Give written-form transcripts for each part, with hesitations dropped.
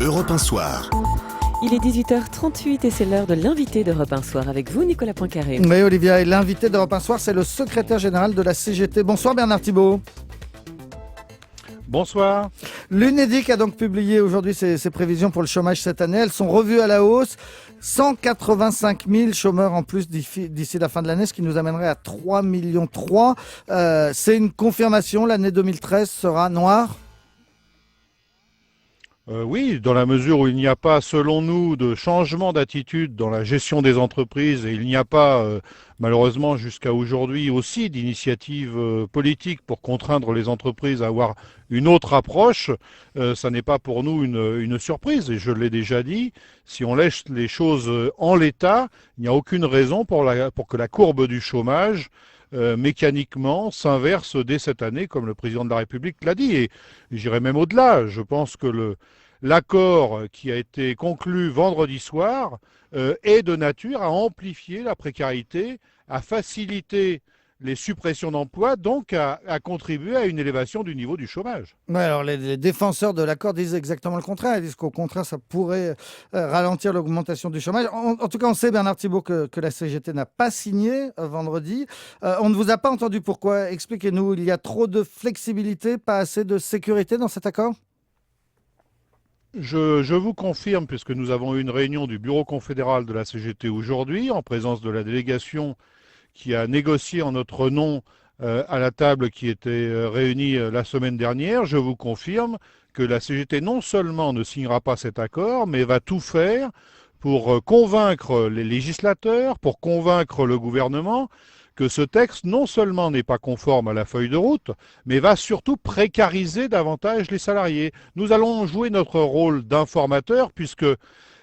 Europe 1 Soir. Il est 18h38 et c'est l'heure de l'invité d'Europe 1 Soir avec vous, Nicolas Poincaré. Oui, Olivia, et l'invité d'Europe 1 Soir, c'est le secrétaire général de la CGT. Bonsoir Bernard Thibault. Bonsoir. L'UNEDIC a donc publié aujourd'hui ses prévisions pour le chômage cette année. Elles sont revues à la hausse. 185 000 chômeurs en plus d'ici la fin de l'année, ce qui nous amènerait à 3,3 millions. C'est une confirmation, l'année 2013 sera noire? Oui, dans la mesure où il n'y a pas, selon nous, de changement d'attitude dans la gestion des entreprises et il n'y a pas, malheureusement, jusqu'à aujourd'hui aussi d'initiatives politiques pour contraindre les entreprises à avoir une autre approche, ça n'est pas pour nous une surprise. Et je l'ai déjà dit, si on laisse les choses en l'état, il n'y a aucune raison pour que la courbe du chômage mécaniquement s'inverse dès cette année, comme le président de la République l'a dit. Et j'irai même au-delà. Je pense que l'accord qui a été conclu vendredi soir est de nature à amplifier la précarité, à faciliter les suppressions d'emplois, donc à contribuer à une élévation du niveau du chômage. Ouais, alors les défenseurs de l'accord disent exactement le contraire. Ils disent qu'au contraire, ça pourrait ralentir l'augmentation du chômage. En tout cas, on sait, Bernard Thibault, que la CGT n'a pas signé vendredi. On ne vous a pas entendu. Pourquoi? Expliquez-nous. Il y a trop de flexibilité, pas assez de sécurité dans cet accord? Je vous confirme, puisque nous avons eu une réunion du bureau confédéral de la CGT aujourd'hui, en présence de la délégation qui a négocié en notre nom à la table qui était réunie la semaine dernière, je vous confirme que la CGT non seulement ne signera pas cet accord, mais va tout faire pour convaincre les législateurs, pour convaincre le gouvernement que ce texte non seulement n'est pas conforme à la feuille de route, mais va surtout précariser davantage les salariés. Nous allons jouer notre rôle d'informateur puisque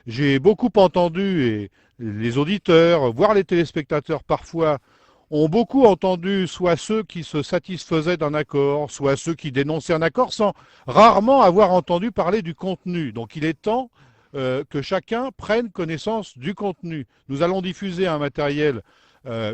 j'ai beaucoup entendu, et les auditeurs, voire les téléspectateurs parfois, ont beaucoup entendu soit ceux qui se satisfaisaient d'un accord, soit ceux qui dénonçaient un accord sans rarement avoir entendu parler du contenu. Donc il est temps que chacun prenne connaissance du contenu. Nous allons diffuser un matériel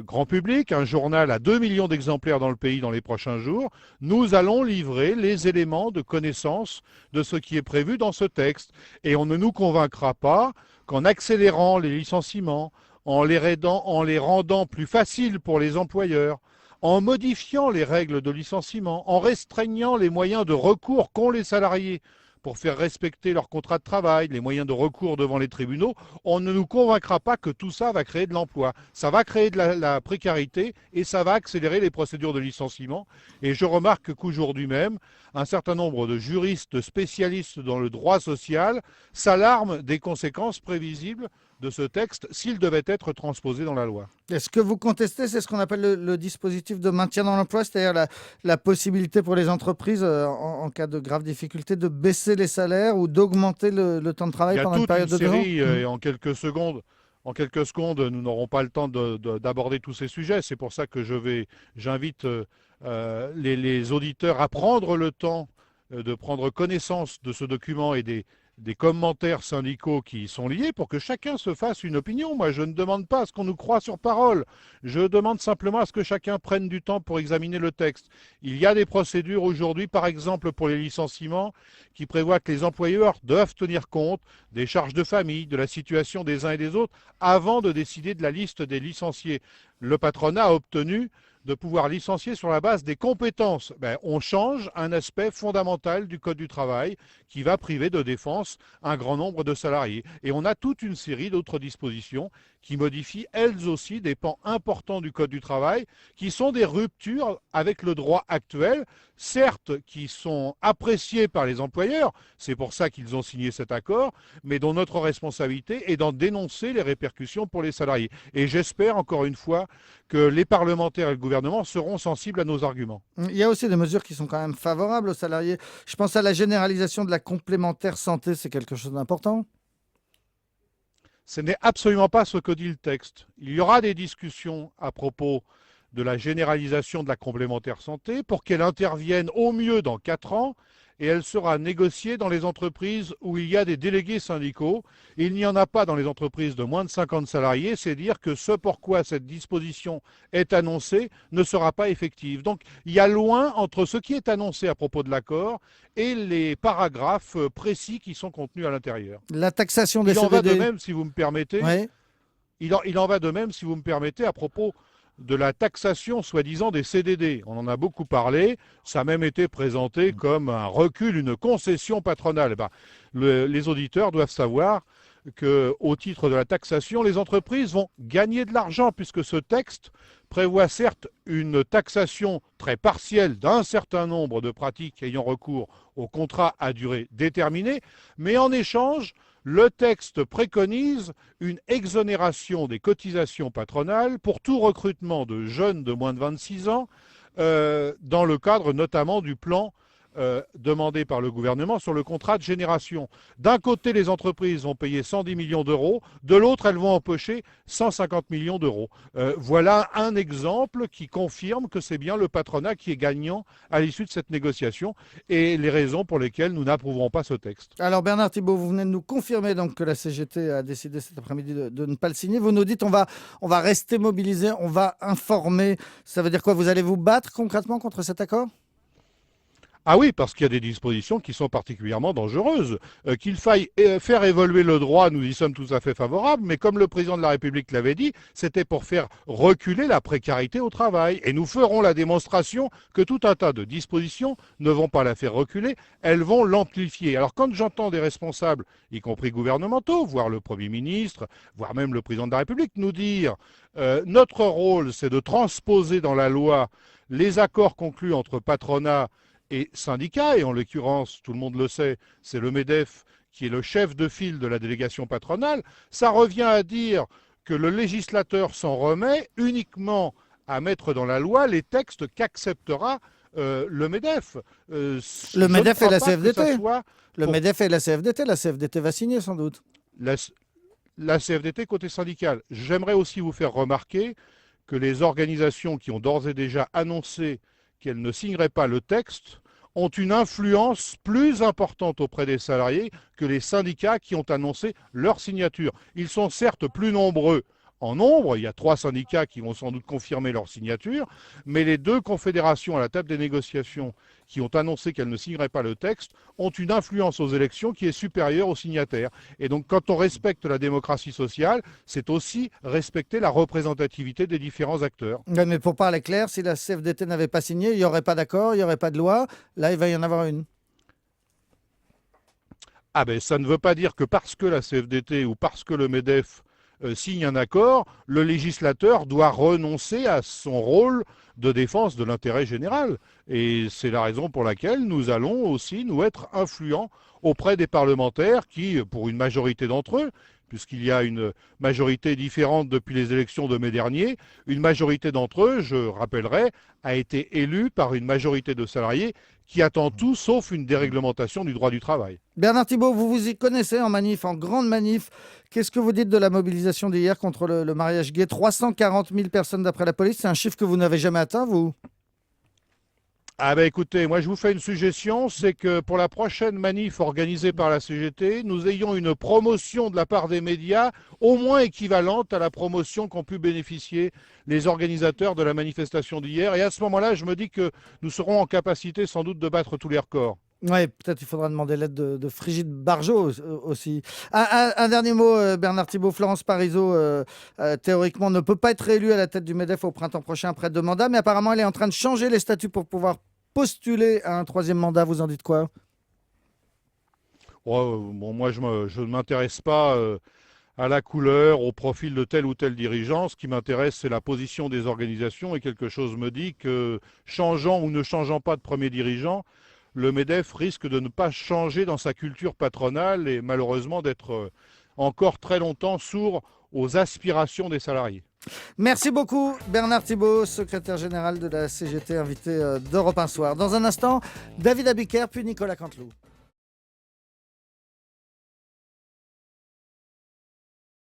grand public, un journal à 2 millions d'exemplaires dans le pays dans les prochains jours. Nous allons livrer les éléments de connaissance de ce qui est prévu dans ce texte. Et on ne nous convaincra pas qu'en accélérant les licenciements, en les rendant plus faciles pour les employeurs, en modifiant les règles de licenciement, en restreignant les moyens de recours qu'ont les salariés pour faire respecter leur contrat de travail, les moyens de recours devant les tribunaux, on ne nous convaincra pas que tout ça va créer de l'emploi. Ça va créer de la précarité et ça va accélérer les procédures de licenciement. Et je remarque qu'aujourd'hui même, un certain nombre de juristes spécialistes dans le droit social s'alarment des conséquences prévisibles de ce texte s'il devait être transposé dans la loi. Est-ce que vous contestez, c'est ce qu'on appelle le dispositif de maintien dans l'emploi, c'est-à-dire la possibilité pour les entreprises, en cas de graves difficultés, de baisser les salaires ou d'augmenter le temps de travail pendant une période de 2 ans? Il y a toute une série, et en quelques secondes, nous n'aurons pas le temps d'aborder tous ces sujets. C'est pour ça que j'invite les auditeurs à prendre le temps de prendre connaissance de ce document et des commentaires syndicaux qui y sont liés pour que chacun se fasse une opinion. Moi, je ne demande pas à ce qu'on nous croie sur parole. Je demande simplement à ce que chacun prenne du temps pour examiner le texte. Il y a des procédures aujourd'hui, par exemple pour les licenciements, qui prévoient que les employeurs doivent tenir compte des charges de famille, de la situation des uns et des autres, avant de décider de la liste des licenciés. Le patronat a obtenu de pouvoir licencier sur la base des compétences. On change un aspect fondamental du Code du travail qui va priver de défense un grand nombre de salariés. Et on a toute une série d'autres dispositions qui modifient elles aussi des pans importants du Code du travail, qui sont des ruptures avec le droit actuel, certes qui sont appréciées par les employeurs, c'est pour ça qu'ils ont signé cet accord, mais dont notre responsabilité est d'en dénoncer les répercussions pour les salariés. Et j'espère encore une fois que les parlementaires et le gouvernement seront sensibles à nos arguments. Il y a aussi des mesures qui sont quand même favorables aux salariés. Je pense à la généralisation de la complémentaire santé, c'est quelque chose d'important. Ce n'est absolument pas ce que dit le texte. Il y aura des discussions à propos de la généralisation de la complémentaire santé pour qu'elle intervienne au mieux dans 4 ans et elle sera négociée dans les entreprises où il y a des délégués syndicaux. Il n'y en a pas dans les entreprises de moins de 50 salariés, c'est dire que ce pourquoi cette disposition est annoncée ne sera pas effective. Donc il y a loin entre ce qui est annoncé à propos de l'accord et les paragraphes précis qui sont contenus à l'intérieur. La taxation des Il en va CDD. de même, si vous me permettez, Ouais. il en va de même, si vous me permettez, à propos de la taxation soi-disant des CDD. On en a beaucoup parlé, ça a même été présenté comme un recul, une concession patronale. Les auditeurs doivent savoir qu'au titre de la taxation, les entreprises vont gagner de l'argent puisque ce texte prévoit certes une taxation très partielle d'un certain nombre de pratiques ayant recours au contrat à durée déterminée, mais en échange, le texte préconise une exonération des cotisations patronales pour tout recrutement de jeunes de moins de 26 ans, dans le cadre notamment du plan demandé par le gouvernement sur le contrat de génération. D'un côté, les entreprises vont payer 110 millions d'euros, de l'autre, elles vont empocher 150 millions d'euros. Voilà un exemple qui confirme que c'est bien le patronat qui est gagnant à l'issue de cette négociation et les raisons pour lesquelles nous n'approuverons pas ce texte. Alors Bernard Thibault, vous venez de nous confirmer donc que la CGT a décidé cet après-midi de ne pas le signer. Vous nous dites on va rester mobilisé, on va informer. Ça veut dire quoi? Vous allez vous battre concrètement contre cet accord? Ah oui, parce qu'il y a des dispositions qui sont particulièrement dangereuses. Qu'il faille faire évoluer le droit, nous y sommes tout à fait favorables, mais comme le président de la République l'avait dit, c'était pour faire reculer la précarité au travail. Et nous ferons la démonstration que tout un tas de dispositions ne vont pas la faire reculer, elles vont l'amplifier. Alors quand j'entends des responsables, y compris gouvernementaux, voire le Premier ministre, voire même le président de la République, nous dire notre rôle, c'est de transposer dans la loi les accords conclus entre patronat et syndicats, et en l'occurrence, tout le monde le sait, c'est le MEDEF qui est le chef de file de la délégation patronale, ça revient à dire que le législateur s'en remet uniquement à mettre dans la loi les textes qu'acceptera le MEDEF. Le MEDEF et la CFDT. Le pour... MEDEF et la CFDT. La CFDT va signer sans doute. La CFDT côté syndical. J'aimerais aussi vous faire remarquer que les organisations qui ont d'ores et déjà annoncé qu'elles ne signeraient pas le texte ont une influence plus importante auprès des salariés que les syndicats qui ont annoncé leur signature. Ils sont certes plus nombreux en nombre, il y a 3 syndicats qui vont sans doute confirmer leur signature, mais les 2 confédérations à la table des négociations qui ont annoncé qu'elles ne signeraient pas le texte ont une influence aux élections qui est supérieure aux signataires. Et donc quand on respecte la démocratie sociale, c'est aussi respecter la représentativité des différents acteurs. Ouais, mais pour parler clair, si la CFDT n'avait pas signé, il n'y aurait pas d'accord, il n'y aurait pas de loi. Là, il va y en avoir une. Ah ben ça ne veut pas dire que parce que la CFDT ou parce que le MEDEF signe un accord, le législateur doit renoncer à son rôle de défense de l'intérêt général. Et c'est la raison pour laquelle nous allons aussi nous être influents auprès des parlementaires qui, pour une majorité d'entre eux, puisqu'il y a une majorité différente depuis les élections de mai dernier, une majorité d'entre eux, je rappellerai, a été élue par une majorité de salariés qui attend tout sauf une déréglementation du droit du travail. Bernard Thibault, vous vous y connaissez en manif, en grande manif. Qu'est-ce que vous dites de la mobilisation d'hier contre le mariage gay? 340 000 personnes d'après la police, c'est un chiffre que vous n'avez jamais atteint, vous? Ah ben écoutez, moi je vous fais une suggestion, c'est que pour la prochaine manif organisée par la CGT, nous ayons une promotion de la part des médias au moins équivalente à la promotion qu'ont pu bénéficier les organisateurs de la manifestation d'hier. Et à ce moment-là, je me dis que nous serons en capacité sans doute de battre tous les records. Oui, peut-être il faudra demander l'aide de Frigide Barjot aussi. Un dernier mot, Bernard Thibault. Florence Parisot, théoriquement, ne peut pas être réélue à la tête du MEDEF au printemps prochain après 2 mandats, mais apparemment, elle est en train de changer les statuts pour pouvoir postuler à un 3e mandat. Vous en dites quoi? Bon, moi, je ne m'intéresse pas à la couleur, au profil de tel ou tel dirigeant. Ce qui m'intéresse, c'est la position des organisations. Et quelque chose me dit que, changeant ou ne changeant pas de premier dirigeant, le MEDEF risque de ne pas changer dans sa culture patronale et malheureusement d'être encore très longtemps sourd aux aspirations des salariés. Merci beaucoup Bernard Thibault, secrétaire général de la CGT, invité d'Europe 1 Soir. Dans un instant, David Abiker puis Nicolas Canteloup.